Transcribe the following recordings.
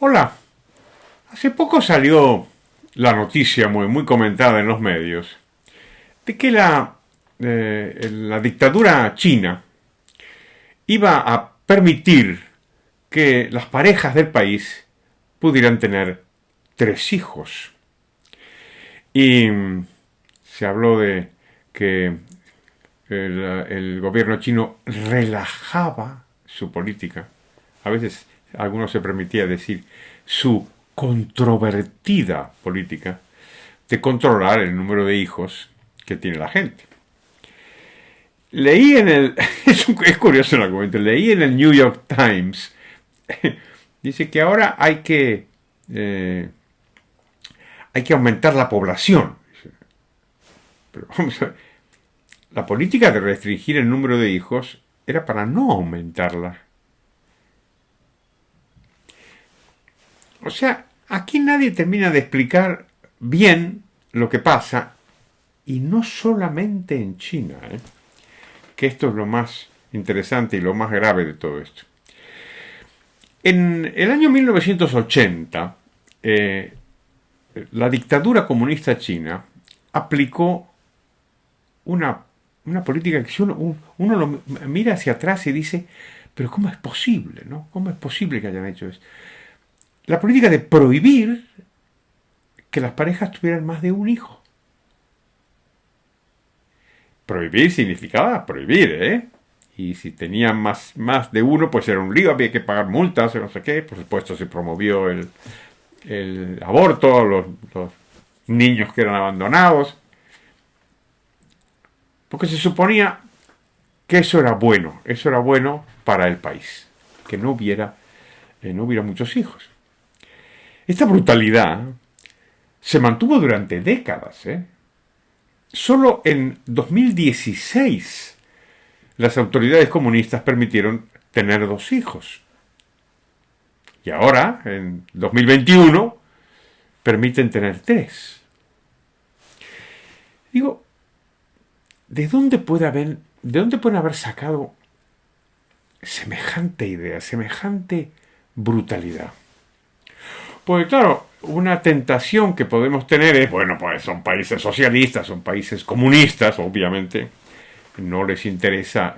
Hola, hace poco salió la noticia muy comentada en los medios de que la dictadura china iba a permitir que las parejas del país pudieran tener 3 hijos. Y se habló de que el gobierno chino relajaba su política. A veces algunos se permitía decir su controvertida política de controlar el número de hijos que tiene la gente. Leí en el... es curioso el argumento. Leí en el New York Times. Dice que ahora hay que aumentar la población. Pero vamos a ver, la política de restringir el número de hijos era para no aumentarla. O sea, aquí nadie termina de explicar bien lo que pasa, y no solamente en China, que esto es lo más interesante y lo más grave de todo esto. En el año 1980, la dictadura comunista china aplicó una política que si uno lo mira hacia atrás y dice, pero ¿cómo es posible, no? ¿Cómo es posible que hayan hecho eso? La política de prohibir que las parejas tuvieran más de un hijo. Prohibir significaba prohibir, ¿eh? Y si tenían más de uno, pues era un lío, había que pagar multas, no sé qué. Por supuesto, se promovió el aborto, los niños que eran abandonados. Porque se suponía que eso era bueno para el país, que no hubiera muchos hijos. Esta brutalidad se mantuvo durante décadas. Solo en 2016 las autoridades comunistas permitieron tener 2 hijos. Y ahora, en 2021, permiten tener 3. Digo, ¿de dónde pueden haber sacado semejante idea, semejante brutalidad? Pues claro, una tentación que podemos tener es, bueno, pues son países socialistas, son países comunistas, obviamente, no les interesa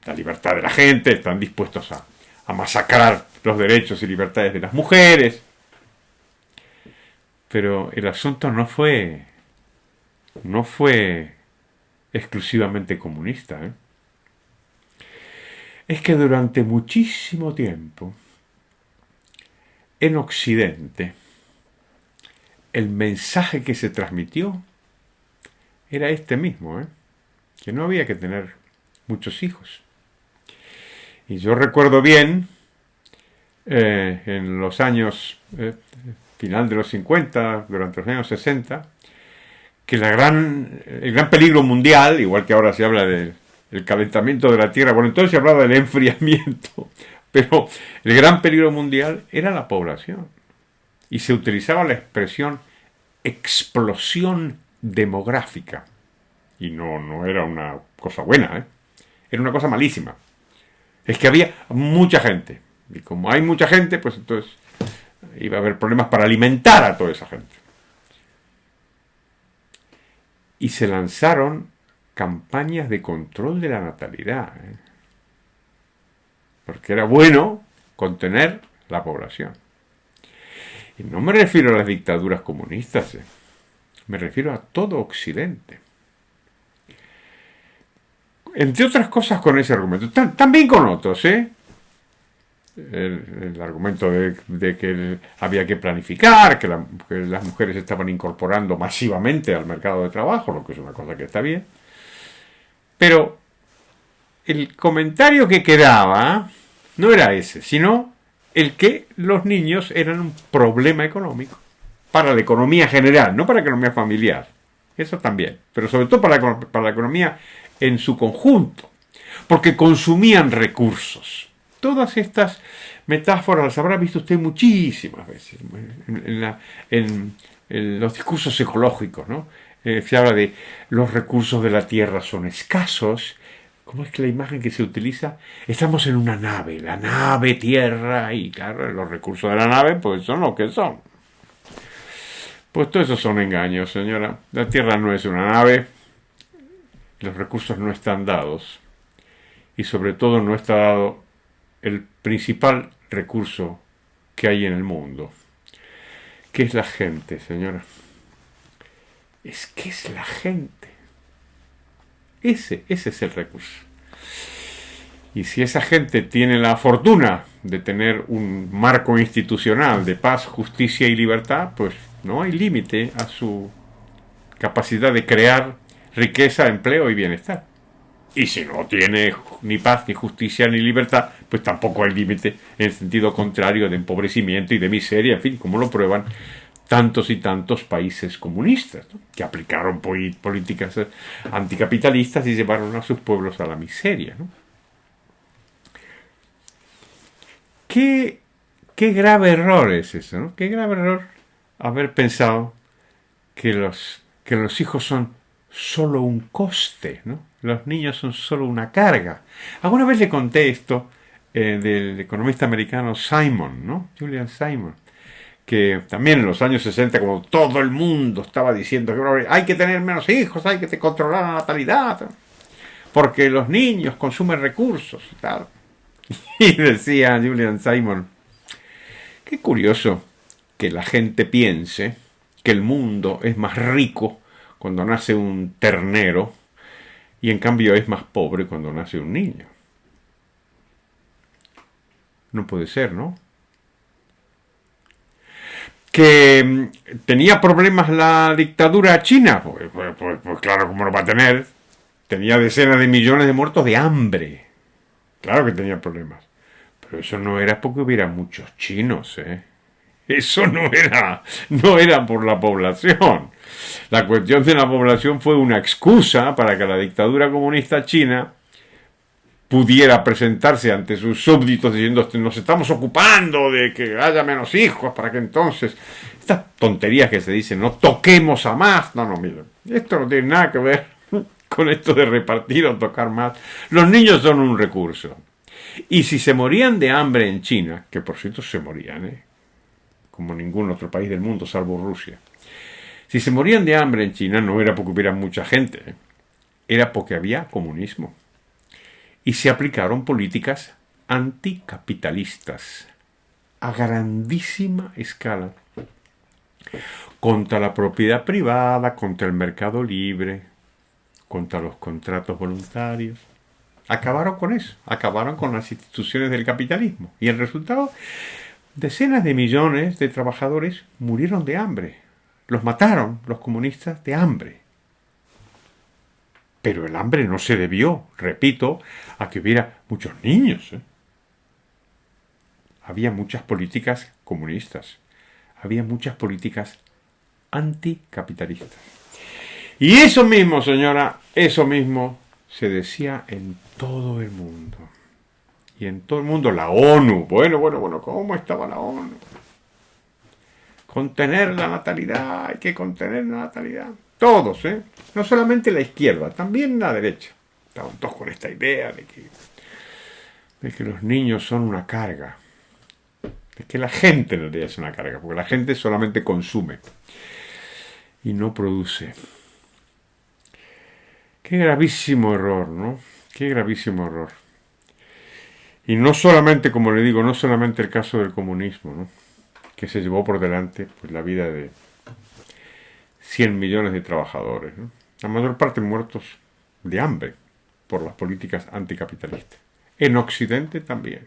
la libertad de la gente, están dispuestos a masacrar los derechos y libertades de las mujeres. Pero el asunto no fue exclusivamente comunista. Es que durante muchísimo tiempo, en Occidente, el mensaje que se transmitió era este mismo, que no había que tener muchos hijos. Y yo recuerdo bien, en los años, final de los 50, durante los años 60, que el gran peligro mundial, igual que ahora se habla del calentamiento de la Tierra, bueno, entonces se hablaba del enfriamiento, pero el gran peligro mundial era la población. Y se utilizaba la expresión explosión demográfica. Y no era una cosa buena, era una cosa malísima. Es que había mucha gente. Y como hay mucha gente, pues entonces iba a haber problemas para alimentar a toda esa gente. Y se lanzaron campañas de control de la natalidad, porque era bueno contener la población. Y no me refiero a las dictaduras comunistas, me refiero a todo Occidente. Entre otras cosas con ese argumento, también con otros, el argumento de que había que planificar, que las mujeres estaban incorporando masivamente al mercado de trabajo, lo que es una cosa que está bien. Pero el comentario que quedaba no era ese, sino el que los niños eran un problema económico para la economía general, no para la economía familiar. Eso también, pero sobre todo para la economía en su conjunto, porque consumían recursos. Todas estas metáforas las habrá visto usted muchísimas veces en los discursos ecológicos, ¿no? Se habla de los recursos de la tierra son escasos, ¿Cómo es que la imagen que se utiliza? Estamos en una nave, la nave Tierra, y claro, los recursos de la nave pues son lo que son. Pues todo eso son engaños, señora. La Tierra no es una nave, los recursos no están dados, y sobre todo no está dado el principal recurso que hay en el mundo, que es la gente, señora. Es la gente. Ese es el recurso. Y si esa gente tiene la fortuna de tener un marco institucional de paz, justicia y libertad, pues no hay límite a su capacidad de crear riqueza, empleo y bienestar. Y si no tiene ni paz, ni justicia, ni libertad, pues tampoco hay límite en el sentido contrario de empobrecimiento y de miseria, en fin, como lo prueban tantos y tantos países comunistas, ¿no? Que aplicaron políticas anticapitalistas y llevaron a sus pueblos a la miseria, ¿no? Qué grave error es eso, ¿no? Qué grave error haber pensado que los hijos son solo un coste, ¿no? Los niños son solo una carga. Alguna vez le conté esto del economista americano Simon, ¿no? Julian Simon, que también en los años 60, como todo el mundo estaba diciendo que hay que tener menos hijos, hay que controlar la natalidad, porque los niños consumen recursos y tal. Y decía Julian Simon, qué curioso que la gente piense que el mundo es más rico cuando nace un ternero y en cambio es más pobre cuando nace un niño. No puede ser, ¿no? Que tenía problemas la dictadura china, pues claro, ¿cómo no va a tener? Tenía decenas de millones de muertos de hambre. Claro que tenía problemas. Pero eso no era porque hubiera muchos chinos, ¿eh? Eso no era por la población. La cuestión de la población fue una excusa para que la dictadura comunista china pudiera presentarse ante sus súbditos diciendo nos estamos ocupando de que haya menos hijos para que entonces estas tonterías que se dicen no toquemos a más, no, miren, esto no tiene nada que ver con esto de repartir o tocar más. Los niños son un recurso y si se morían de hambre en China, que por cierto se morían, como ningún otro país del mundo salvo Rusia, si se morían de hambre en China no era porque hubiera mucha gente, era porque había comunismo. Y se aplicaron políticas anticapitalistas a grandísima escala contra la propiedad privada, contra el mercado libre, contra los contratos voluntarios. Acabaron con eso, acabaron con las instituciones del capitalismo. Y el resultado, decenas de millones de trabajadores murieron de hambre. Los mataron los comunistas de hambre. Pero el hambre no se debió, repito, a que hubiera muchos niños. Había muchas políticas comunistas. Había muchas políticas anticapitalistas. Y eso mismo, señora, eso mismo se decía en todo el mundo. Y en todo el mundo la ONU. Bueno, ¿cómo estaba la ONU? Contener la natalidad, hay que contener la natalidad. Todos, no solamente la izquierda, también la derecha. Estaban todos con esta idea de que los niños son una carga. De que la gente en realidad es una carga, porque la gente solamente consume y no produce. Qué gravísimo error, ¿no? Qué gravísimo error. Y no solamente, como le digo, no solamente el caso del comunismo, ¿no? Que se llevó por delante pues, la vida de 100 millones de trabajadores, ¿no? La mayor parte muertos de hambre por las políticas anticapitalistas. En Occidente también.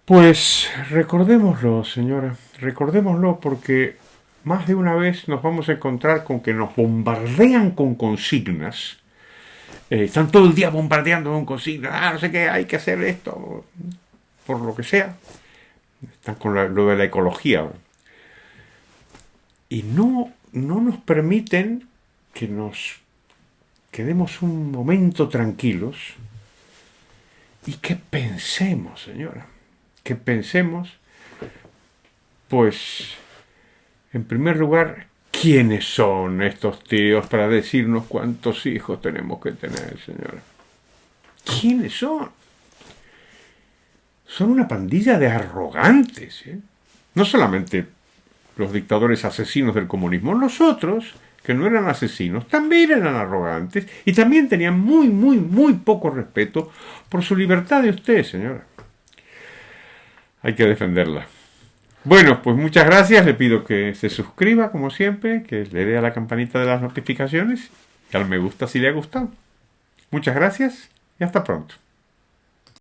Pues recordémoslo, señora, recordémoslo porque más de una vez nos vamos a encontrar con que nos bombardean con consignas. Están todo el día bombardeando con consignas. No sé qué, hay que hacer esto, por lo que sea. Están con lo de la ecología. Y no nos permiten que nos quedemos un momento tranquilos y que pensemos, señora. Que pensemos, pues, en primer lugar, ¿Quiénes son estos tíos para decirnos cuántos hijos tenemos que tener, señora? ¿Quiénes son? Son una pandilla de arrogantes, ¿eh? No solamente los dictadores asesinos del comunismo, los otros, que no eran asesinos, también eran arrogantes y también tenían muy poco respeto por su libertad de usted, señora. Hay que defenderla. Bueno, pues muchas gracias. Le pido que se suscriba, como siempre, que le dé a la campanita de las notificaciones y al me gusta si le ha gustado. Muchas gracias y hasta pronto.